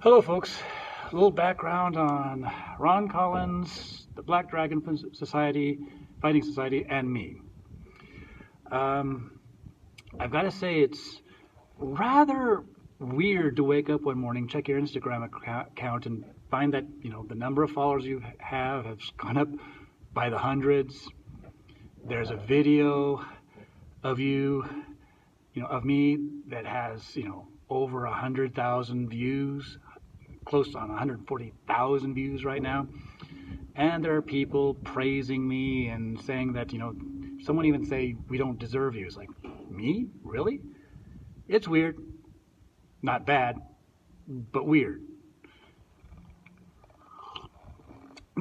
Hello folks, a little background on Ron Collins, the Black Dragon Society, Fighting Society, and me. I've got to say it's rather weird to wake up one morning, check your Instagram account, and find that the number of followers you have has gone up by the hundreds. There's a video of of me that has over 100,000 views, close on 140,000 views right now. And there are people praising me and saying that, someone even say, we don't deserve you. It's like, me? Really? It's weird. Not bad, but weird.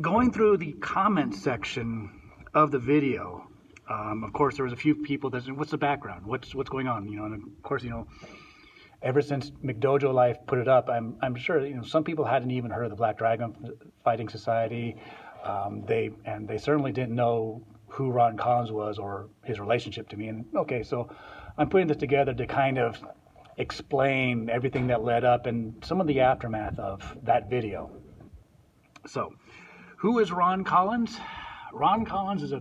Going through the comment section of the video, of course, there was a few people that said, what's the background? What's going on? And of course, ever since McDojo Life put it up, I'm sure some people hadn't even heard of the Black Dragon Fighting Society. They certainly didn't know who Ron Collins was or his relationship to me. And okay, so I'm putting this together to kind of explain everything that led up and some of the aftermath of that video. So, who is Ron Collins? Ron Collins is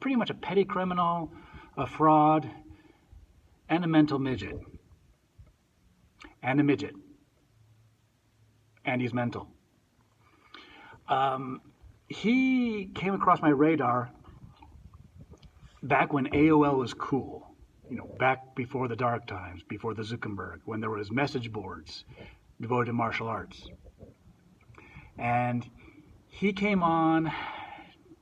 pretty much a petty criminal, a fraud, and a mental midget. And a midget. And he's mental. He came across my radar back when AOL was cool. Back before the dark times, before the Zuckerberg, when there was message boards devoted to martial arts. And he came on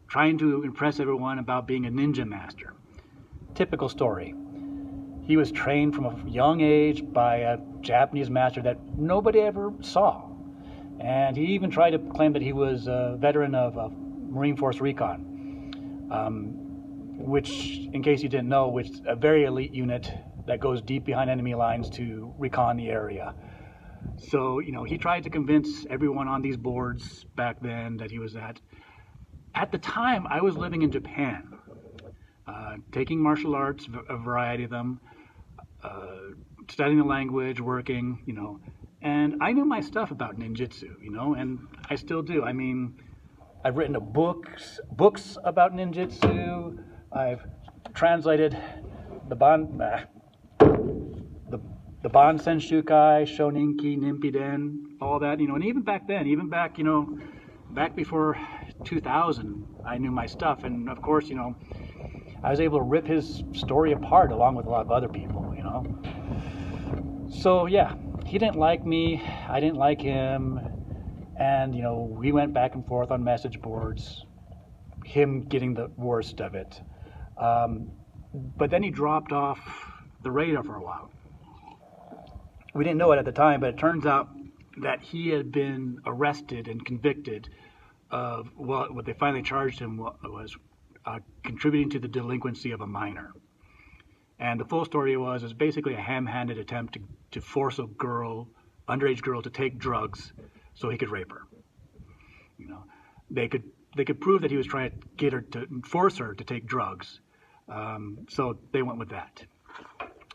trying to impress everyone about being a ninja master. Typical story. He was trained from a young age by a Japanese master that nobody ever saw. And he even tried to claim that he was a veteran of Marine Force Recon, which, in case you didn't know, which is a very elite unit that goes deep behind enemy lines to recon the area. So, he tried to convince everyone on these boards back then that he was that. At the time, I was living in Japan, taking martial arts, a variety of them, studying the language, working, and I knew my stuff about ninjutsu, and I still do. I mean, I've written books about ninjutsu. I've translated the Bansen Shukai, Shoninki, Nimpiden, all that, and even back then, back before 2000, I knew my stuff, and of course, I was able to rip his story apart along with a lot of other people, So yeah, he didn't like me, I didn't like him, and we went back and forth on message boards, him getting the worst of it. But then he dropped off the radar for a while. We didn't know it at the time, but it turns out that he had been arrested and convicted of what they finally charged him was contributing to the delinquency of a minor. And the full story was basically a ham-handed attempt to force a underage girl to take drugs so he could rape her. They could prove that he was trying to force her to take drugs. So they went with that.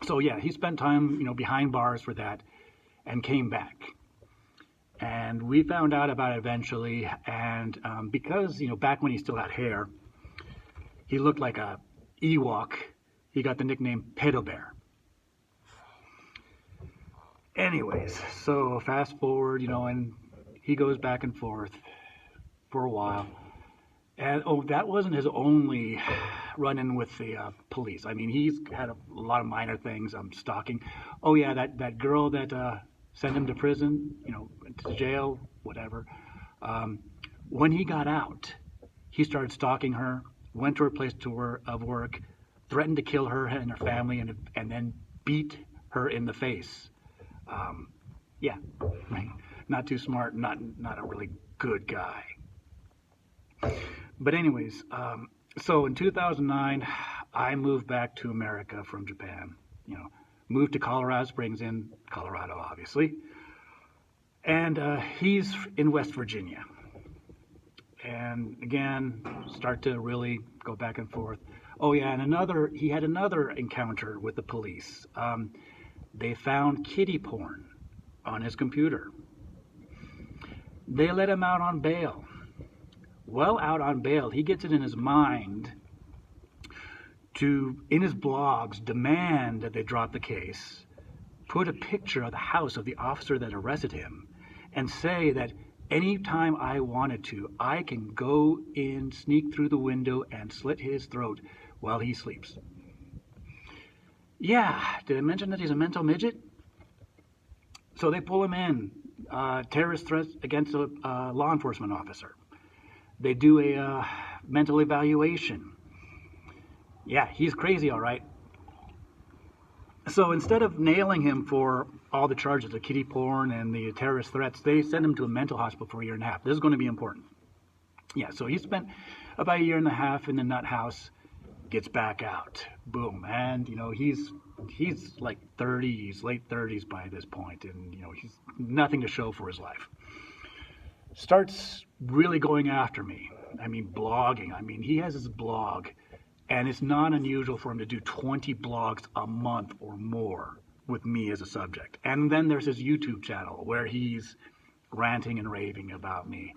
So yeah, he spent time, behind bars for that and came back. And we found out about it eventually. And because, back when he still had hair, he looked like a Ewok. He got the nickname Pedo Bear. Anyways, so fast forward, and he goes back and forth for a while. And that wasn't his only run-in with the police. I mean, he's had a lot of minor things, stalking. Oh yeah, that girl that sent him to prison, to jail, whatever. When he got out, he started stalking her, went to her place of work, threatened to kill her and her family, and then beat her in the face. Yeah, right. Not too smart, not a really good guy. But anyways, so in 2009, I moved back to America from Japan. Moved to Colorado Springs in Colorado, obviously. And he's in West Virginia. And again, start to really go back and forth. Oh yeah, and he had another encounter with the police. They found kiddie porn on his computer. They let him out on bail. Well, out on bail, he gets it in his mind to, in his blogs, demand that they drop the case, put a picture of the house of the officer that arrested him, and say that anytime I wanted to, I can go in, sneak through the window, and slit his throat while he sleeps. Yeah, did I mention that he's a mental midget? So they pull him in, terrorist threats against a law enforcement officer. They do a mental evaluation. Yeah, he's crazy, all right. So instead of nailing him for all the charges, the kiddie porn and the terrorist threats, they send him to a mental hospital for a year and a half. This is going to be important. Yeah, so he spent about a year and a half in the nut house, gets back out. Boom. And, he's like 30s, late 30s by this point, and, he's nothing to show for his life. Starts really going after me. I mean, blogging. I mean, he has his blog, and it's not unusual for him to do 20 blogs a month or more with me as a subject. And then there's his YouTube channel where he's ranting and raving about me.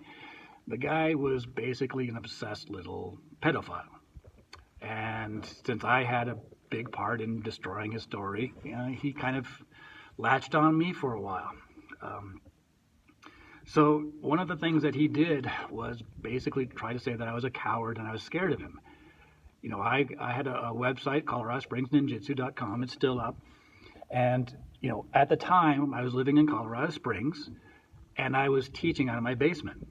The guy was basically an obsessed little pedophile. And since I had a big part in destroying his story, he kind of latched on me for a while. So one of the things that he did was basically try to say that I was a coward and I was scared of him. I had a website, ColoradoSpringsNinjutsu.com. It's still up. And, at the time, I was living in Colorado Springs, and I was teaching out of my basement.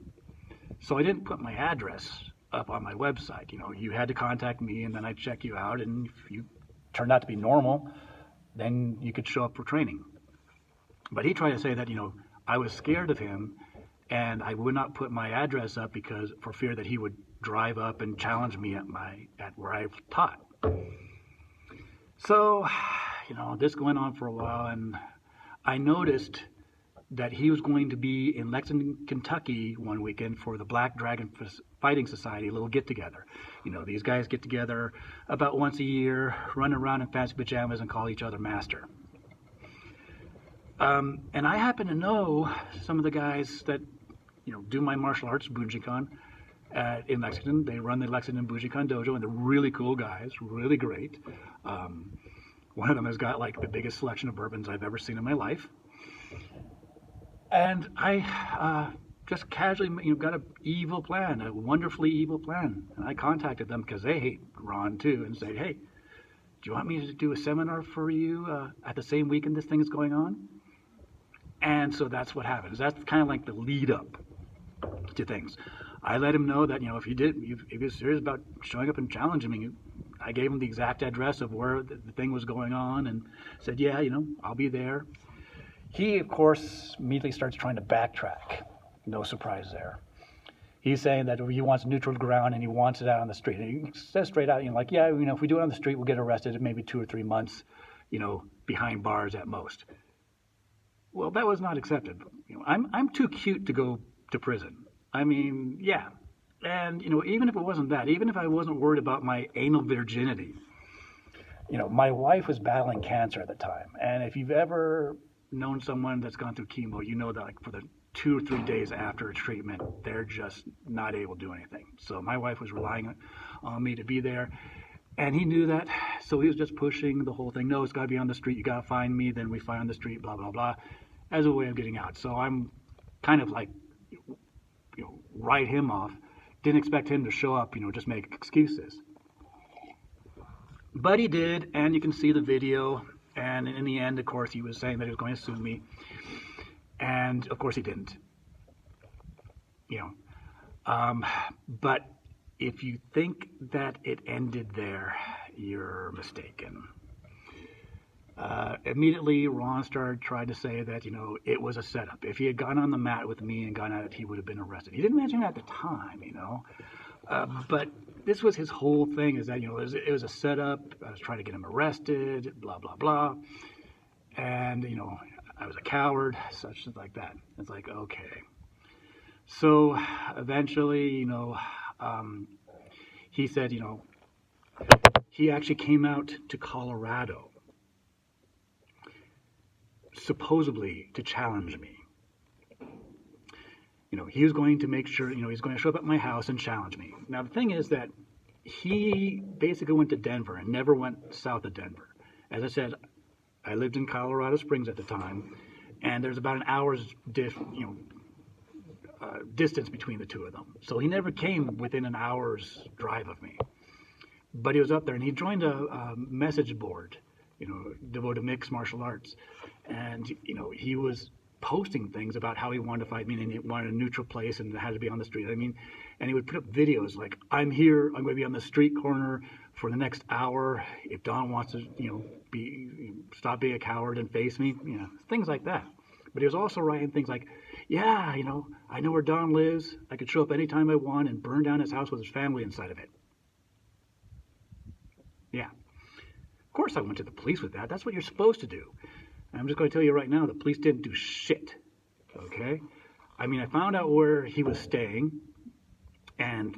So I didn't put my address up on my website. You had to contact me, and then I'd check you out, and if you turned out to be normal, then you could show up for training. But he tried to say that, I was scared of him, and I would not put my address up for fear that he would drive up and challenge me at where I taught. So, this went on for a while, and I noticed that he was going to be in Lexington, Kentucky one weekend for the Black Dragon Fighting Society, a little get-together. These guys get together about once a year, run around in fancy pajamas, and call each other master. And I happen to know some of the guys that, do my martial arts, Bunjikan, in Lexington. They run the Lexington Bunjikan dojo, and they're really cool guys, really great. One of them has got like the biggest selection of bourbons I've ever seen in my life. And I just casually, got an evil plan, a wonderfully evil plan. And I contacted them because they hate Ron too, and said, hey, do you want me to do a seminar for you at the same weekend this thing is going on? And so that's what happens. That's kind of like the lead up to things. I let him know that, if he was serious about showing up and challenging me, I gave him the exact address of where the thing was going on and said, yeah, I'll be there. He, of course, immediately starts trying to backtrack. No surprise there. He's saying that he wants neutral ground and he wants it out on the street. And he says straight out, if we do it on the street, we'll get arrested in maybe 2 or 3 months, behind bars at most. Well, that was not accepted. I'm too cute to go to prison. I mean, yeah. And, even if it wasn't that, even if I wasn't worried about my anal virginity, my wife was battling cancer at the time. And if you've ever known someone that's gone through chemo, you know that like for the 2 or 3 days after a treatment, they're just not able to do anything. So my wife was relying on me to be there. And he knew that, so he was just pushing the whole thing. No, it's got to be on the street. You got to find me. Then we find on the street, blah, blah, blah, as a way of getting out. So I'm kind of like, write him off. Didn't expect him to show up, just make excuses. But he did, and you can see the video. And in the end, of course, he was saying that he was going to sue me. And, of course, he didn't. But if you think that it ended there, you're mistaken. Immediately, Ron started trying to say that, it was a setup. If he had gone on the mat with me and gone at it, he would have been arrested. He didn't mention it at the time, but this was his whole thing, is that, it was a setup. I was trying to get him arrested, blah, blah, blah. And, I was a coward, such like that. It's like, okay. So eventually, he said, he actually came out to Colorado, supposedly to challenge me. he was going to make sure, he's going to show up at my house and challenge me. Now, the thing is that he basically went to Denver and never went south of Denver. As I said, I lived in Colorado Springs at the time, and there's about an hour's distance between the two of them. So he never came within an hour's drive of me. But he was up there, and he joined a message board, devoted to mixed martial arts. And, he was posting things about how he wanted to fight me, and he wanted a neutral place and it had to be on the street. And he would put up videos like, I'm here, I'm going to be on the street corner for the next hour. If Don wants to, stop being a coward and face me, things like that. But he was also writing things like, yeah, I know where Don lives. I could show up anytime I want and burn down his house with his family inside of it. Yeah. Of course I went to the police with that. That's what you're supposed to do. I'm just going to tell you right now, the police didn't do shit, okay? I found out where he was staying, and,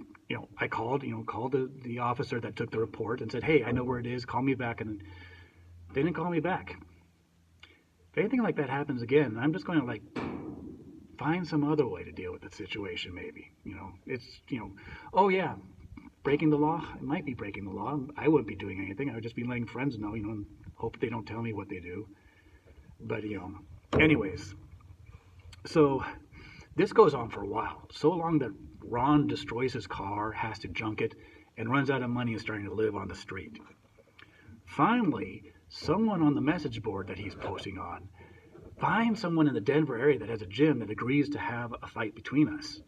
I called the officer that took the report and said, hey, I know where it is, call me back, and they didn't call me back. If anything like that happens again, I'm just going to, find some other way to deal with the situation, maybe. It's, oh, yeah, breaking the law? It might be breaking the law. I wouldn't be doing anything. I would just be letting friends know, and hope they don't tell me what they do. But, anyways, so this goes on for a while. So long that Ron destroys his car, has to junk it, and runs out of money and starting to live on the street. Finally, someone on the message board that he's posting on finds someone in the Denver area that has a gym that agrees to have a fight between us.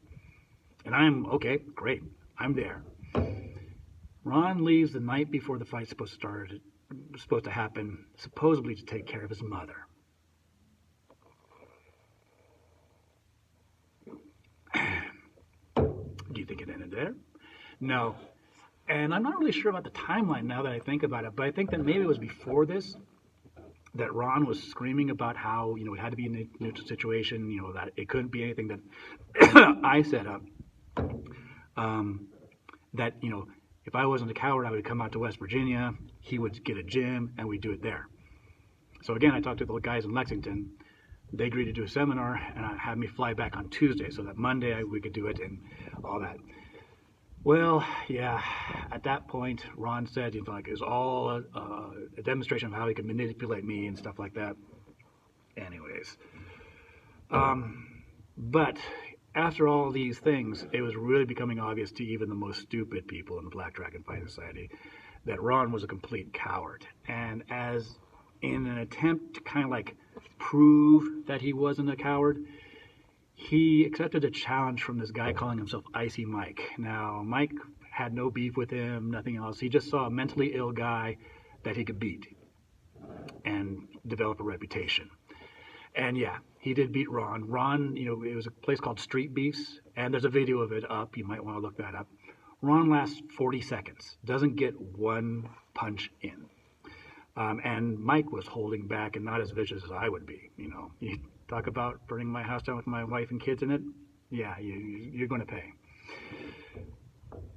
And I'm, okay, great, I'm there. Ron leaves the night before the fight's supposed to happen, supposedly to take care of his mother. Do you think it ended there? No. And I'm not really sure about the timeline now that I think about it, but I think that maybe it was before this that Ron was screaming about how, it had to be a neutral situation, that it couldn't be anything that I set up. That, if I wasn't a coward, I would come out to West Virginia, he would get a gym, and we'd do it there. So again, I talked to the guys in Lexington. They agreed to do a seminar and had me fly back on Tuesday so that Monday we could do it and all that. Well, yeah, at that point, Ron said it was all a demonstration of how he could manipulate me and stuff like that. Anyways. But after all these things, it was really becoming obvious to even the most stupid people in the Black Dragon Fighting Society that Ron was a complete coward. And as in an attempt to kind of prove that he wasn't a coward, he accepted a challenge from this guy calling himself Icy Mike. Now, Mike had no beef with him, nothing else. He just saw a mentally ill guy that he could beat and develop a reputation. And yeah, he did beat Ron. Ron, it was a place called Street Beefs, and there's a video of it up. You might want to look that up. Ron lasts 40 seconds, doesn't get one punch in. And Mike was holding back and not as vicious as I would be. You talk about burning my house down with my wife and kids in it. Yeah, you're going to pay.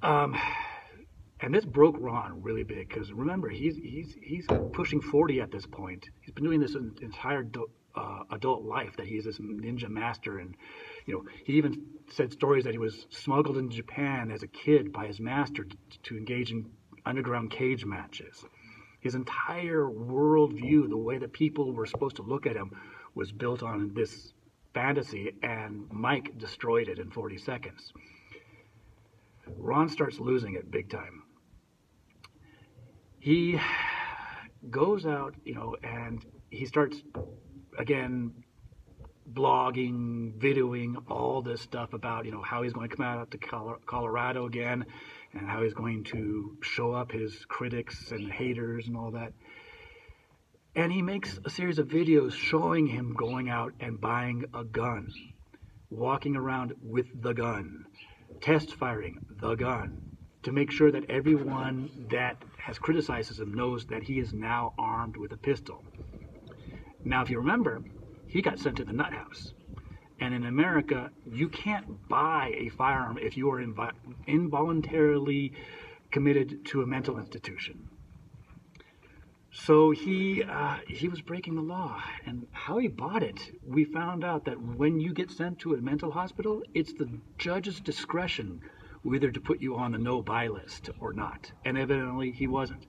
And this broke Ron really big because remember, he's pushing 40 at this point. He's been doing this entire adult life that he's this ninja master, and he even said stories that he was smuggled into Japan as a kid by his master to engage in underground cage matches. His entire worldview, the way that people were supposed to look at him, was built on this fantasy, and Mike destroyed it in 40 seconds. Ron starts losing it big time. He goes out, and he starts, again, blogging, videoing all this stuff about, how he's going to come out to Colorado again, and how he's going to show up his critics and haters and all that. And he makes a series of videos showing him going out and buying a gun, walking around with the gun, test firing the gun, to make sure that everyone that has criticized him knows that he is now armed with a pistol. Now, if you remember, he got sent to the nut house. And in America, you can't buy a firearm if you are involuntarily committed to a mental institution. So he was breaking the law, and how he bought it, we found out that when you get sent to a mental hospital, it's the judge's discretion whether to put you on the no-buy list or not. And evidently he wasn't.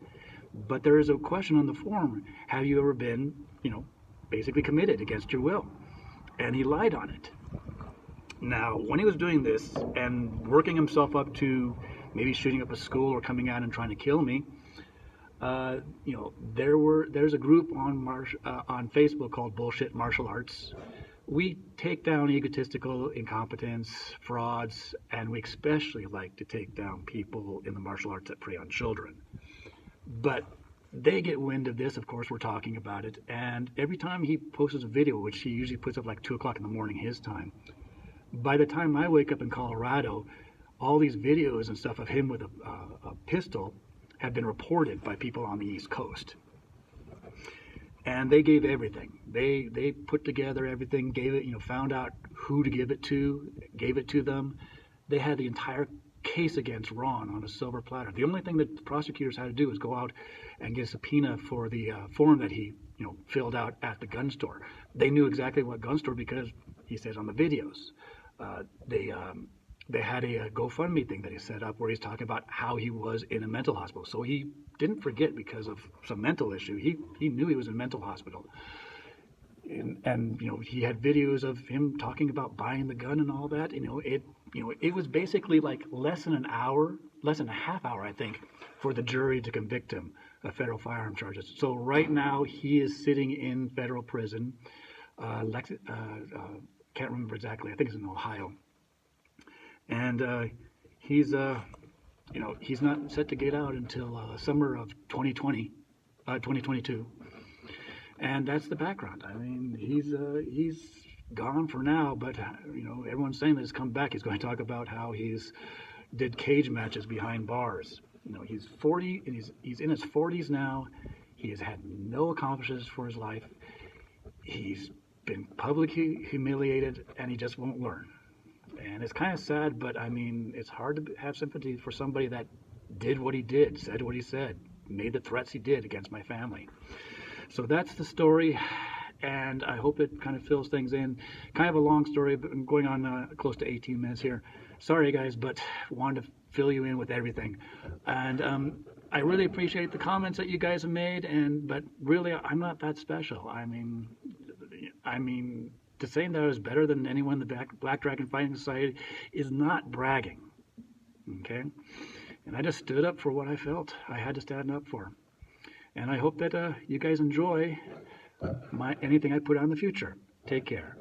But there is a question on the form: have you ever been, basically committed against your will? And he lied on it. Now, when he was doing this and working himself up to maybe shooting up a school or coming out and trying to kill me, there's a group on Facebook called Bullshit Martial Arts. We take down egotistical incompetence, frauds, and we especially like to take down people in the martial arts that prey on children. But they get wind of this, of course, we're talking about it, and every time he posts a video, which he usually puts up like 2 o'clock in the morning his time, by the time I wake up in Colorado, all these videos and stuff of him with a pistol have been reported by people on the East Coast. And they gave everything. They put together everything, gave it, found out who to give it to, gave it to them. They had the entire case against Ron on a silver platter. The only thing that the prosecutors had to do was go out and get a subpoena for the form that he, filled out at the gun store. They knew exactly what gun store because he says on the videos. They had a GoFundMe thing that he set up where he's talking about how he was in a mental hospital. So he didn't forget because of some mental issue. He knew he was in a mental hospital. And he had videos of him talking about buying the gun and all that. It was basically like less than a half hour, I think, for the jury to convict him of federal firearm charges. So right now he is sitting in federal prison. Can't remember exactly. I think it's in Ohio. And he's not set to get out until summer of 2022. And that's the background. I mean, he's gone for now, but everyone's saying that he's come back. He's going to talk about how he's did cage matches behind bars. He's 40 and he's in his 40s now. He has had no accomplishments for his life. He's been publicly humiliated, and he just won't learn. And it's kind of sad, but I mean, it's hard to have sympathy for somebody that did what he did, said what he said, made the threats he did against my family. So that's the story, and I hope it kind of fills things in. Kind of a long story, but I'm going on close to 18 minutes here. Sorry, guys, but wanted to fill you in with everything. And I really appreciate the comments that you guys have made, but really, I'm not that special. I mean, to say that I was better than anyone in the Black Dragon Fighting Society is not bragging, okay? And I just stood up for what I felt I had to stand up for. And I hope that you guys enjoy anything I put out in the future. Take care.